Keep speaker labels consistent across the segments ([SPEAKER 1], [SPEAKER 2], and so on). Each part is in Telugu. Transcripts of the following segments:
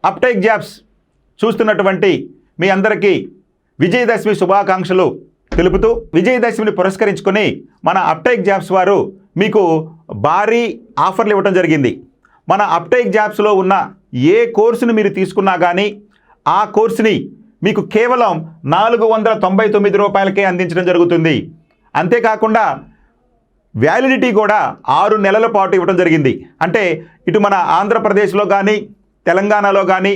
[SPEAKER 1] అప్టేక్ జాబ్స్ చూస్తున్నటువంటి మీ అందరికీ విజయదశమి శుభాకాంక్షలు తెలుపుతూ విజయదశమిని పురస్కరించుకొని మన అప్టేక్ జాబ్స్ వారు మీకు భారీ ఆఫర్లు ఇవ్వడం జరిగింది. మన అప్టేక్ జాబ్స్లో ఉన్న ఏ కోర్సును మీరు తీసుకున్నా కానీ ఆ కోర్సుని మీకు కేవలం 499 రూపాయలకే అందించడం జరుగుతుంది. అంతేకాకుండా వ్యాలిడిటీ కూడా 6 నెలల పాటు ఇవ్వడం జరిగింది. అంటే ఇటు మన ఆంధ్రప్రదేశ్లో కానీ తెలంగాణలో కానీ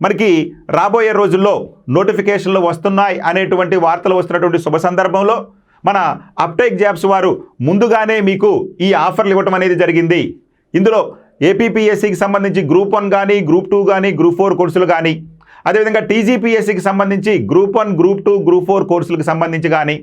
[SPEAKER 1] మనకి రాబోయే రోజుల్లో నోటిఫికేషన్లు వస్తున్నాయి అనేటువంటి వార్తలు వస్తున్నటువంటి శుభ సందర్భంలో మన అప్టేక్ జాబ్స్ వారు ముందుగానే మీకు ఈ ఆఫర్లు ఇవ్వటం అనేది జరిగింది. ఇందులో ఏపీపీఎస్సికి సంబంధించి గ్రూప్ 1 కానీ గ్రూప్ 2 కానీ గ్రూప్ 4 కోర్సులు కానీ, అదేవిధంగా టీజీపీఎస్సికి సంబంధించి గ్రూప్ 1 గ్రూప్ 2 గ్రూప్ 4 కోర్సులకు సంబంధించి కానీ,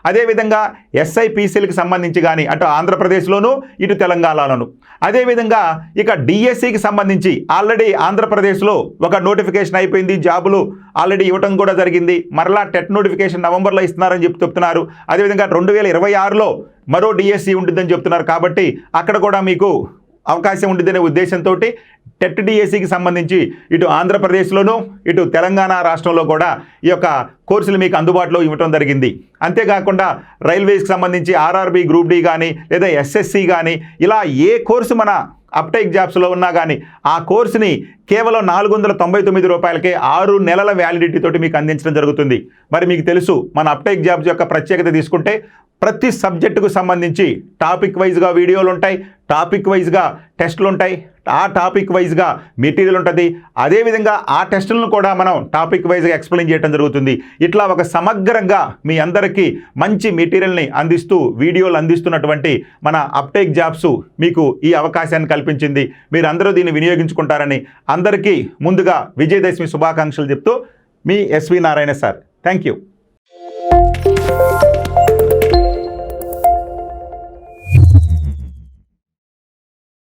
[SPEAKER 1] అదేవిధంగా ఎస్ఐపీసీలకు సంబంధించి కానీ అటు ఆంధ్రప్రదేశ్లోను ఇటు తెలంగాణలోను, అదేవిధంగా ఇక డిఎస్సికి సంబంధించి ఆల్రెడీ ఆంధ్రప్రదేశ్లో ఒక నోటిఫికేషన్ అయిపోయింది, జాబులు ఆల్రెడీ ఇవ్వటం కూడా జరిగింది. మరలా టెట్ నోటిఫికేషన్ నవంబర్లో ఇస్తున్నారని చెప్తున్నారు. అదేవిధంగా 2026లో మరో డిఎస్సి ఉంటుందని చెప్తున్నారు. కాబట్టి అక్కడ కూడా మీకు అవకాశం ఉంటుందనే ఉద్దేశంతో టెట్ డిఎస్సికి సంబంధించి ఇటు ఆంధ్రప్రదేశ్లోనూ ఇటు తెలంగాణ రాష్ట్రంలో కూడా ఈ యొక్క కోర్సులు మీకు అందుబాటులో ఇవ్వడం జరిగింది. అంతేకాకుండా రైల్వేస్కి సంబంధించి ఆర్ఆర్బీ గ్రూప్ డి కానీ లేదా ఎస్ఎస్సి కానీ ఇలా ఏ కోర్సు మన అప్టేక్ జాబ్స్లో ఉన్నా కానీ ఆ కోర్సుని కేవలం 499 రూపాయలకే 6 నెలల వ్యాలిడిటీ తోటి మీకు అందించడం జరుగుతుంది. మరి మీకు తెలుసు మన అప్టేక్ జాబ్స్ యొక్క ప్రత్యేకత తీసుకుంటే ప్రతి సబ్జెక్టుకు సంబంధించి టాపిక్ వైజ్గా వీడియోలు ఉంటాయి, టాపిక్ వైజ్గా టెస్టులు ఉంటాయి, ఆ టాపిక్ వైజ్గా మెటీరియల్ ఉంటుంది. అదేవిధంగా ఆ టెస్టులను కూడా మనం టాపిక్ వైజ్గా ఎక్స్ప్లెయిన్ చేయడం జరుగుతుంది. ఇట్లా ఒక సమగ్రంగా మీ అందరికీ మంచి మెటీరియల్ని అందిస్తూ వీడియోలు అందిస్తున్నటువంటి మన అప్టేక్ జాబ్స్ మీకు ఈ అవకాశాన్ని కల్పించింది. మీరందరూ దీన్ని వినియోగించుకుంటారని అందరికీ ముందుగా విజయదశమి శుభాకాంక్షలు చెప్తూ మీ SV Narayana sir. Thank you.